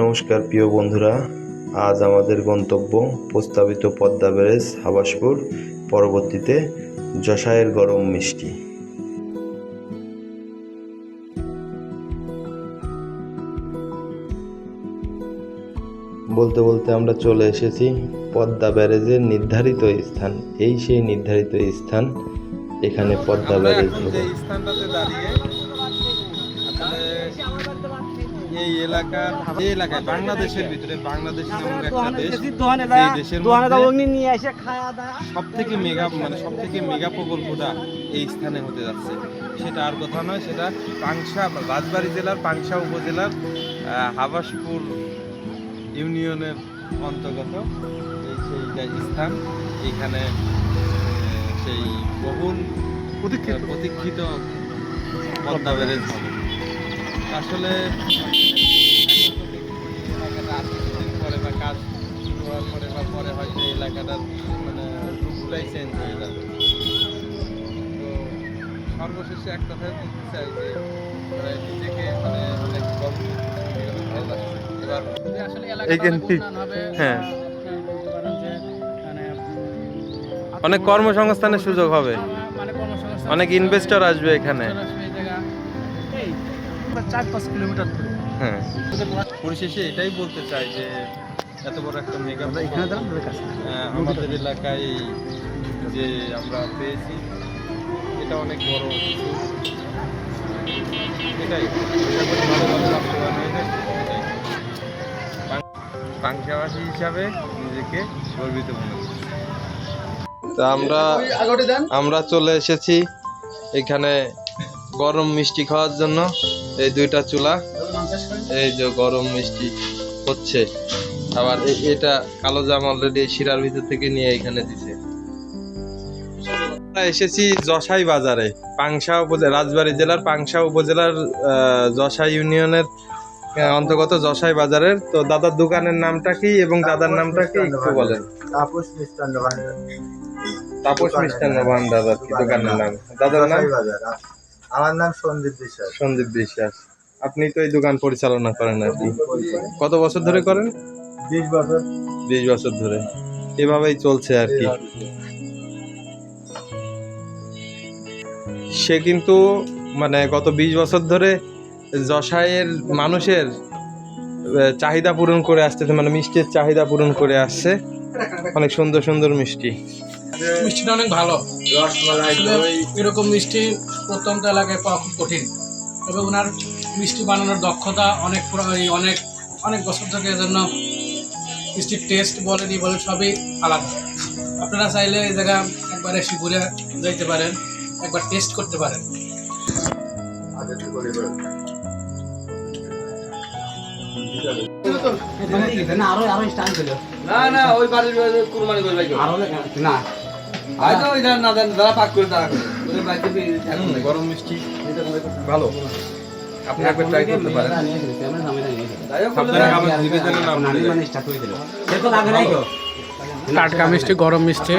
নমস্কার প্রিয় বন্ধুরা, আজ আমাদের গন্তব্য প্রস্তাবিত পদ্মা ব্যারেজ হাবাসপুর, পরবর্তীতে যশাইয়ের গরম মিষ্টি। বলতে বলতে আমরা চলে এসেছি পদ্মা ব্যারেজের নির্ধারিত স্থান। এই সেই নির্ধারিত স্থান, এখানে পদ্মা ব্যারেজ হবে। স্থানটাতে দাঁড়িয়ে এই এলাকায় বাংলাদেশের ভিতরে, বাংলাদেশ নামক একটা দেশ, এই দেশের সব থেকে মেগা প্রকল্পটা এই স্থানে হতে যাচ্ছে। সেটা আর কথা নয়, সেটা পাংশা রাজবাড়ী জেলার পাংশা উপজেলার হাবাসপুর ইউনিয়নের অন্তর্গত সেই স্থান। এইখানে সেই বহুল প্রতীক্ষিত পদ্মা ব্যারেজ হবে। আসলে পরে বা কাজ শুরু হওয়ার পরে বা পরে হয়তো এই এলাকাটার রূপটাই চেঞ্জ হয়ে যাবে। তো সর্বশেষে এক কথায় বলতে চাই যে নিজেকে অনেক গর্ব ভালো লাগছে। এবার হ্যাঁ, অনেক কর্মসংস্থানের সুযোগ হবে, অনেক ইনভেস্টর আসবে এখানে। 4-5 কিলোমিটার দূরে। হ্যাঁ, পরিশেষে এটাই বলতে চাই যে এত বড় একটা মেগা আমাদের এলাকায় যে আমরা পেয়েছি, এটা অনেক বড় কিছু। এটাই পাংশাবাসী হিসাবে নিজেকে গর্বিত মনে করছি। তা আমরা চলে এসেছি এখানে গরম মিষ্টি খাওয়ার জন্য। এই দুইটা চুলা, এই যে গরম মিষ্টি হচ্ছে। আবার এটা কালো জাম অলরেডি শিরার ভিতর থেকে নিয়ে এখানে দিছে। আমরা এসেছি যশাই বাজারে, পাংশা উপজেলা, রাজবাড়ী জেলার পাংশা উপজেলার যশাই ইউনিয়নের অন্তর্গত যশাই বাজারের। তো দাদার দোকানের নামটা কি এবং দাদার নামটা কি একটু বলেন। তাপস মিষ্টান্ন ভান্ডার। তাপস মিষ্টান্ন ভান্ডার আর কি দোকানের নাম। দাদার নাম? আমার নাম সন্দীপ বিশ্বাস। সন্দীপ বিশ্বাস। আপনি তো এই দোকান পরিচালনা করেন আর কি। কত বছর ধরে করেন? 20 বছর। 20 বছর ধরে এভাবেই চলছে আর কি। সে কিন্তু গত 20 বছর ধরে যশাইয়ের মানুষের চাহিদা পূরণ করে আসতেছে, মিষ্টির চাহিদা পূরণ করে আসছে। অনেক সুন্দর সুন্দর মিষ্টি। মিষ্টিটা অনেক ভালো। এরকম মিষ্টি প্রত্যন্ত এলাকায় পাওয়া খুব কঠিন। তবে ওনার মিষ্টি বানানোর দক্ষতা অনেক অনেক বছর থেকে, এজন্য মিষ্টির টেস্ট বলেন সবই আলাদা। আপনারা চাইলে এই জায়গা একবার এসে ঘুরে যাইতে পারেন, একবার টেস্ট করতে পারেন। গরম মিষ্টি ভালো, আপনি একবার ট্রাই করতে পারেন। টাটকা মিষ্টি, গরম মিষ্টি।